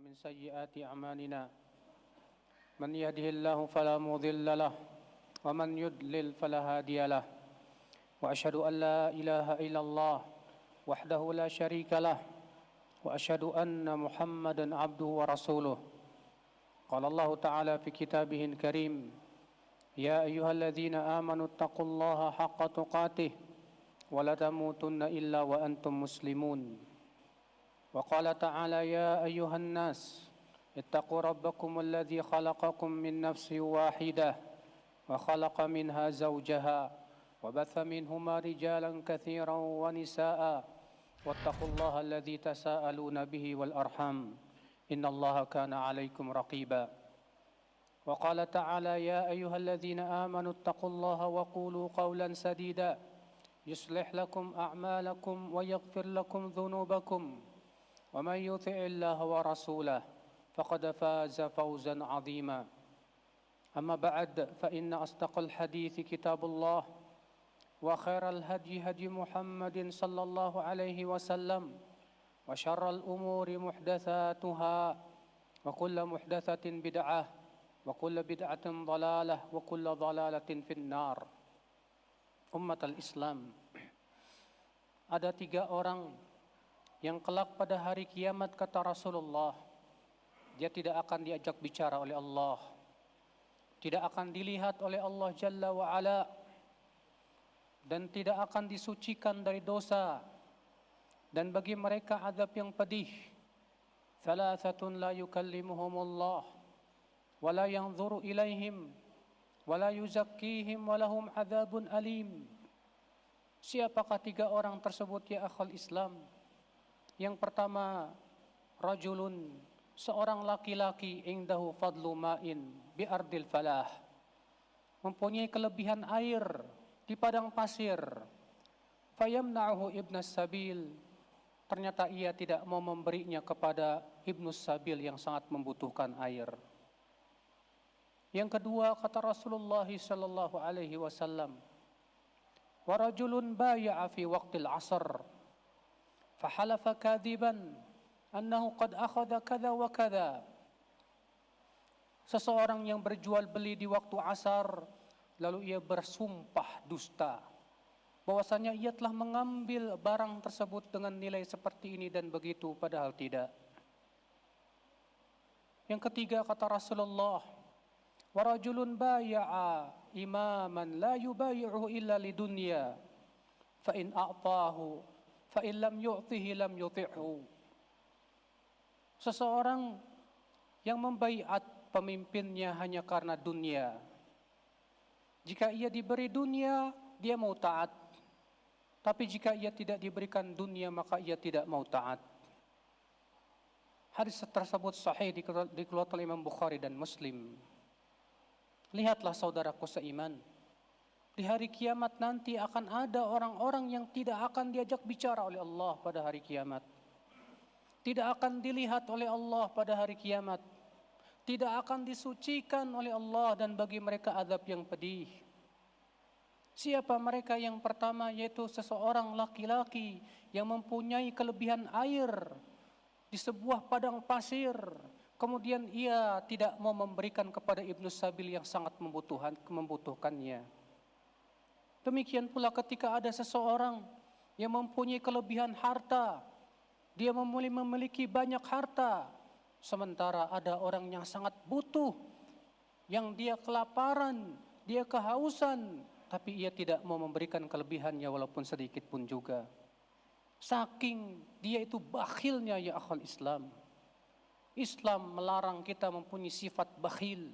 ومن سيئات أعمالنا من يهده الله فلا مضل له ومن يضلل فلا هادي له وأشهد أن لا إله إلا الله وحده لا شريك له وأشهد أن محمدا عبده ورسوله قال الله تعالى في كتابه الكريم يا أيها الذين آمنوا اتقوا الله حق تقاته ولا تموتن إلا وأنتم مسلمون وقال تعالى يا أيها الناس اتقوا ربكم الذي خلقكم من نفس واحدة وخلق منها زوجها وبث منهما رجالا كثيرا ونساء واتقوا الله الذي تساءلون به والأرحام إن الله كان عليكم رقيبا وقال تعالى يا أيها الذين آمنوا اتقوا الله وقولوا قولا سديدا يصلح لكم أعمالكم ويغفر لكم ذنوبكم ومن يطع الله ورسوله فقد فاز فوزا عظيما أما بعد فإن أصدق الحديث كتاب الله وخير الهدي هدي محمد صلى الله عليه وسلم وشر الأمور محدثاتها وكل محدثة بدعة وكل بدعة ضلالة وكل ضلالة في النار. Ummatul Islam, ada 3 orang yang kelak pada hari kiamat kata Rasulullah, dia tidak akan diajak bicara oleh Allah, tidak akan dilihat oleh Allah Jalla wa Ala, dan tidak akan disucikan dari dosa, dan bagi mereka azab yang pedih. Thalathatun la yukallimuhumullah wa la yanzuru ilaihim wala yuzakkihim walahum adzabun alim. Siapakah 3 orang tersebut ya akhal Islam? Yang pertama, rajulun, seorang laki-laki indahu fadlu ma'in bi ardil falah, mempunyai kelebihan air di padang pasir. Fayamna'uhu ibnas sabil, ternyata ia tidak mau memberinya kepada ibnus sabil yang sangat membutuhkan air. Yang kedua, kata Rasulullah sallallahu alaihi wasallam, wa rajulun baya'a fi waqtil 'asr fahalafa kadiban annahu qad akhadha kadza wa kadza. Seseorang yang berjual beli di waktu asar, lalu ia bersumpah dusta bahwasanya ia telah mengambil barang tersebut dengan nilai seperti ini dan begitu, padahal tidak. Yang ketiga, kata Rasulullah, wa rajulun baya'a imaman la yubayi'uhu illa lidunya fa in a'tahu fa in lam yu'tihi lam yuti'hu. Seseorang yang membaiat pemimpinnya hanya karena dunia. Jika ia diberi dunia, dia mau taat. Tapi jika ia tidak diberikan dunia, maka ia tidak mau taat. Hadis tersebut sahih dikeluarkan oleh Imam Bukhari dan Muslim. Lihatlah saudaraku seiman, di hari kiamat nanti akan ada orang-orang yang tidak akan diajak bicara oleh Allah pada hari kiamat, tidak akan dilihat oleh Allah pada hari kiamat, tidak akan disucikan oleh Allah, dan bagi mereka azab yang pedih. Siapa mereka? Yang pertama yaitu seseorang laki-laki yang mempunyai kelebihan air di sebuah padang pasir, kemudian ia tidak mau memberikan kepada ibnus sabil yang sangat membutuhkannya. Demikian pula ketika ada seseorang yang mempunyai kelebihan harta, dia memiliki banyak harta, sementara ada orang yang sangat butuh, yang dia kelaparan, dia kehausan, tapi ia tidak mau memberikan kelebihannya walaupun sedikit pun juga. Saking dia itu bakhilnya ya akhal Islam. Islam melarang kita mempunyai sifat bakhil.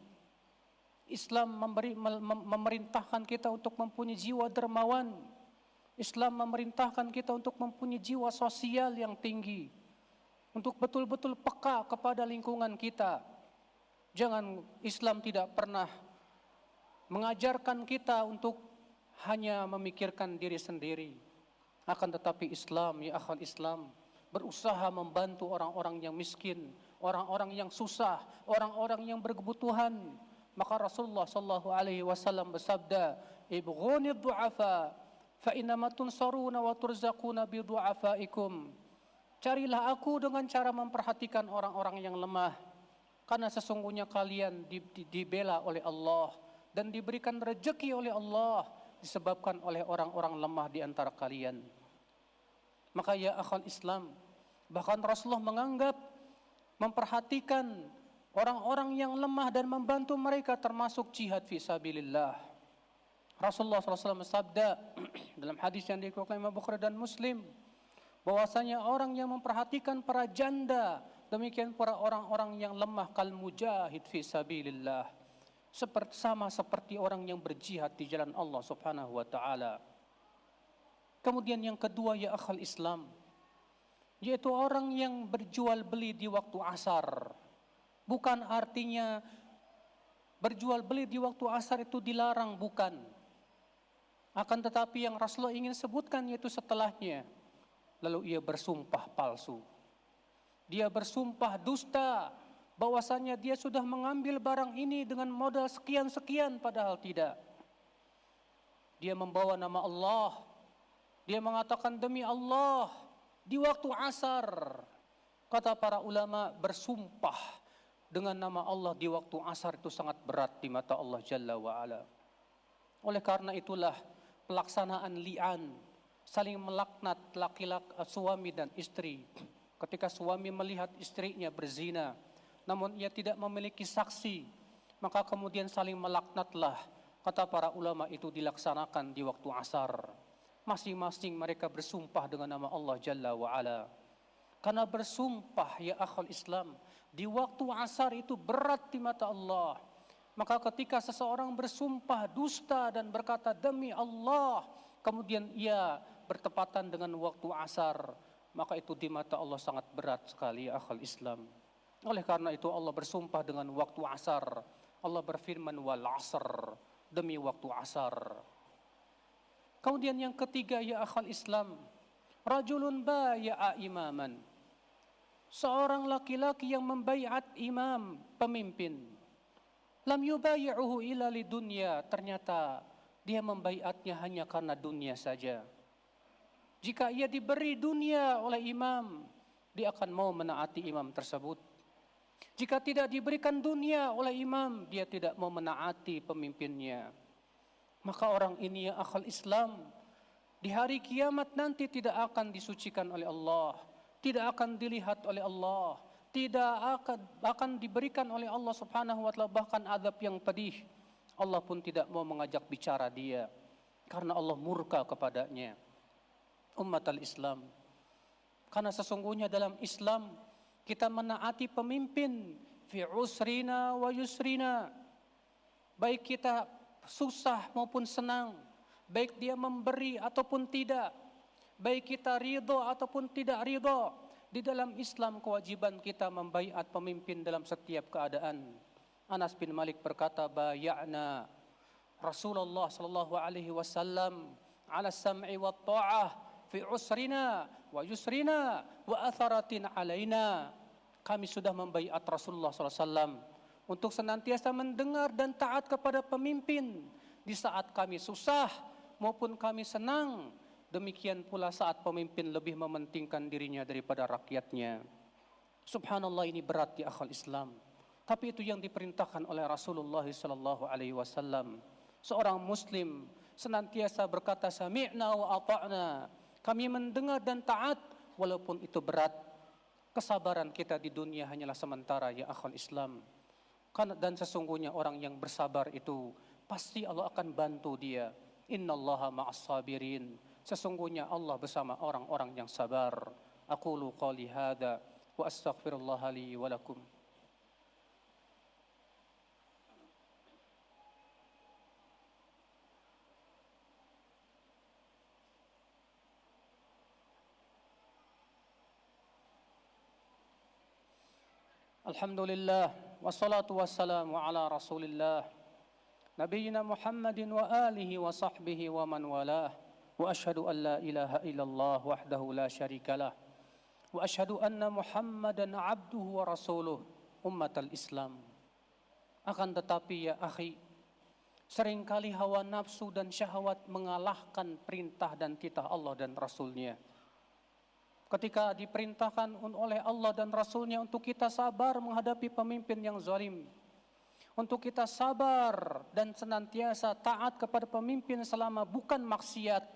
Islam memerintahkan kita untuk mempunyai jiwa dermawan. Islam memerintahkan kita untuk mempunyai jiwa sosial yang tinggi, untuk betul-betul peka kepada lingkungan kita. Islam tidak pernah mengajarkan kita untuk hanya memikirkan diri sendiri. Akan tetapi Islam, ya akhal Islam, berusaha membantu orang-orang yang miskin, orang-orang yang susah, orang-orang yang berkebutuhan. Maka Rasulullah sallallahu alaihi wasallam bersabda, "Ibghunid du'afa fa innama tunsaruna wa turzaquna bi du'afaikum." Carilah aku dengan cara memperhatikan orang-orang yang lemah, karena sesungguhnya kalian dibela oleh Allah dan diberikan rejeki oleh Allah disebabkan oleh orang-orang lemah di antara kalian. Maka ya akhal Islam, bahkan Rasulullah menganggap memperhatikan orang-orang yang lemah dan membantu mereka termasuk jihad fi sabilillah. Rasulullah SAW bersabda dalam hadis yang dikeluarkan Imam Bukhari dan Muslim, bahwasanya orang yang memperhatikan para janda, demikian para orang-orang yang lemah, kal mujahid fi sabilillah, sama seperti orang yang berjihad di jalan Allah Subhanahu wa taala. Kemudian yang kedua ya akhal Islam, yaitu orang yang berjual beli di waktu asar. Bukan artinya berjual beli di waktu asar itu dilarang, bukan. Akan tetapi yang Rasulullah ingin sebutkan yaitu setelahnya. Lalu ia bersumpah palsu. Dia bersumpah dusta bahwasanya dia sudah mengambil barang ini dengan modal sekian-sekian, padahal tidak. Dia membawa nama Allah. Dia mengatakan demi Allah di waktu asar. Kata para ulama, bersumpah dengan nama Allah di waktu asar itu sangat berat di mata Allah Jalla wa'ala. Oleh karena itulah pelaksanaan li'an, saling melaknat laki-laki, suami dan istri. Ketika suami melihat istrinya berzina, namun ia tidak memiliki saksi, maka kemudian saling melaknatlah. Kata para ulama itu dilaksanakan di waktu asar. Masing-masing mereka bersumpah dengan nama Allah Jalla wa'ala. Karena bersumpah ya akhul Islam di waktu asar itu berat di mata Allah. Maka ketika seseorang bersumpah dusta dan berkata demi Allah, kemudian ia bertepatan dengan waktu asar, maka itu di mata Allah sangat berat sekali ya akhul Islam. Oleh karena itu Allah bersumpah dengan waktu asar. Allah berfirman wal asr, demi waktu asar. Kemudian yang ketiga ya akhul Islam, rajulun baya'a imaman. Seorang laki-laki yang membaiat imam, pemimpin. Lam yubayi'uhu illa lidunya, ternyata dia membaiatnya hanya karena dunia saja. Jika ia diberi dunia oleh imam, dia akan mau menaati imam tersebut. Jika tidak diberikan dunia oleh imam, dia tidak mau menaati pemimpinnya. Maka orang ini ya akhal Islam, di hari kiamat nanti tidak akan disucikan oleh Allah, tidak akan dilihat oleh Allah, tidak akan diberikan oleh Allah Subhanahu wa taala bahkan azab yang pedih. Allah pun tidak mau mengajak bicara dia karena Allah murka kepadanya. Umat al-Islam, karena sesungguhnya dalam Islam kita menaati pemimpin fi usrina wa yusrina, baik kita susah maupun senang, baik dia memberi ataupun tidak, baik kita ridho ataupun tidak ridho. Di dalam Islam kewajiban kita membaiat pemimpin dalam setiap keadaan. Anas bin Malik berkata, baya'na Rasulullah sallallahu alaihi wasallam ala sam'i wa ta'ah fi usrina wa yusrina wa atharatin alaina. Kami sudah membaiat Rasulullah sallallahu alaihi wasallam untuk senantiasa mendengar dan taat kepada pemimpin di saat kami susah maupun kami senang. Demikian pula saat pemimpin lebih mementingkan dirinya daripada rakyatnya. Subhanallah, ini berat di akhal Islam. Tapi itu yang diperintahkan oleh Rasulullah sallallahu alaihi wasallam. Seorang muslim senantiasa berkata sami'na wa ata'na. Kami mendengar dan taat walaupun itu berat. Kesabaran kita di dunia hanyalah sementara ya akhal Islam. Dan sesungguhnya orang yang bersabar itu pasti Allah akan bantu dia. Innallaha ma'as sabirin. Sesungguhnya Allah bersama orang-orang yang sabar. Aqulu qali hadza wa astaghfirullah li wa lakum. Alhamdulillah wassalatu wassalamu ala Rasulillah Nabiyyina Muhammadin wa alihi wa sahbihi wa man walah. Wa asyhadu an la ilaha illallah wahdahu la syarikalah. Wa asyhadu anna Muhammadan abduhu wa rasuluh. Ummatal Islam. Akan tetapi ya akhi, seringkali hawa nafsu dan syahwat mengalahkan perintah dan titah Allah dan Rasulnya. ketika diperintahkan oleh Allah dan Rasulnya untuk kita sabar menghadapi pemimpin yang zalim, untuk kita sabar dan senantiasa taat kepada pemimpin selama bukan maksiat.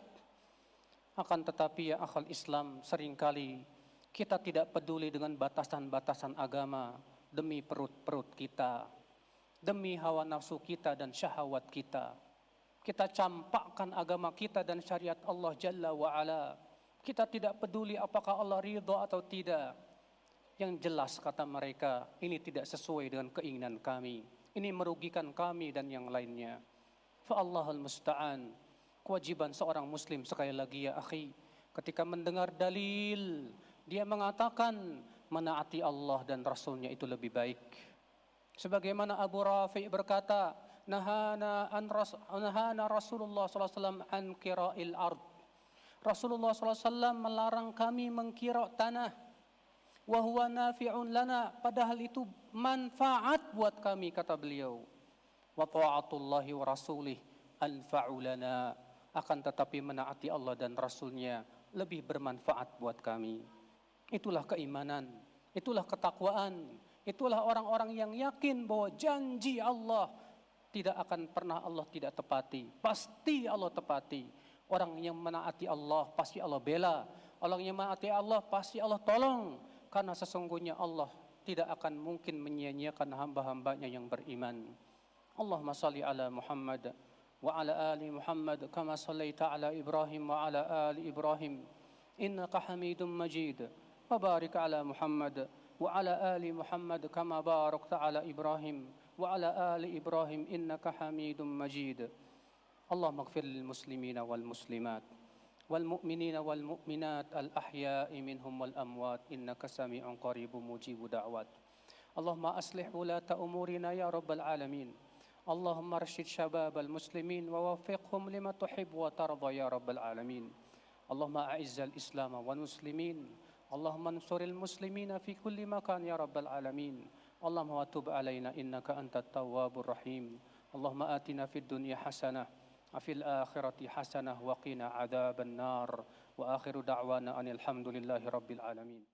Akan tetapi ya akhal Islam, seringkali kita tidak peduli dengan batasan-batasan agama demi perut-perut kita, demi hawa nafsu kita dan syahwat kita. Kita campakkan agama kita dan syariat Allah Jalla wa'ala. Kita tidak peduli apakah Allah ridha atau tidak. Yang jelas kata mereka, ini tidak sesuai dengan keinginan kami. Ini merugikan kami dan yang lainnya. Fa'allahul musta'an. Kewajiban seorang muslim sekali lagi ya akhi, ketika mendengar dalil, dia mengatakan menaati Allah dan Rasulnya itu lebih baik. Sebagaimana Abu Rafi' berkata, nahana Rasulullah SAW an kira'il ard. Rasulullah SAW melarang kami mengkira tanah. Wa huwa nafi'un lana, padahal itu manfaat buat kami, kata beliau. Wa ta'atullahi wa rasulih anfa'u lana, akan tetapi menaati Allah dan Rasulnya lebih bermanfaat buat kami. Itulah keimanan, itulah ketakwaan, itulah orang-orang yang yakin bahwa janji Allah tidak akan pernah Allah tidak tepati. Pasti Allah tepati. Orang yang menaati Allah pasti Allah bela. Orang yang menaati Allah pasti Allah tolong. Karena sesungguhnya Allah tidak akan mungkin menyia-nyiakan hamba-hambanya yang beriman. Allahumma salli ala Muhammad wa ala ali Muhammad kama sallaita ala Ibrahim wa ala ali Ibrahim innaka Hamidum Majid. Wa barik ala Muhammad wa ala ali Muhammad kama barakta ala Ibrahim wa ala ali Ibrahim innaka Hamidum Majid. اللهم اغفر للمسلمين والمسلمات والمؤمنين والمؤمنات الأحياء منهم والأموات إنك سميع قريب مجيب دعوات. اللهم أصلح ولاة أمورنا يا رب العالمين. اللهم ارشد شباب المسلمين ووفقهم لما تحب وترضى يا رب العالمين. اللهم أعز الإسلام والمسلمين. اللهم انصر المسلمين في كل مكان يا رب العالمين. اللهم وتب علينا إنك أنت التواب الرحيم. اللهم آتنا في الدنيا حسنة وفي الآخرة حسنة وقنا عذاب النار. وآخر دعوانا أن الحمد لله رب العالمين.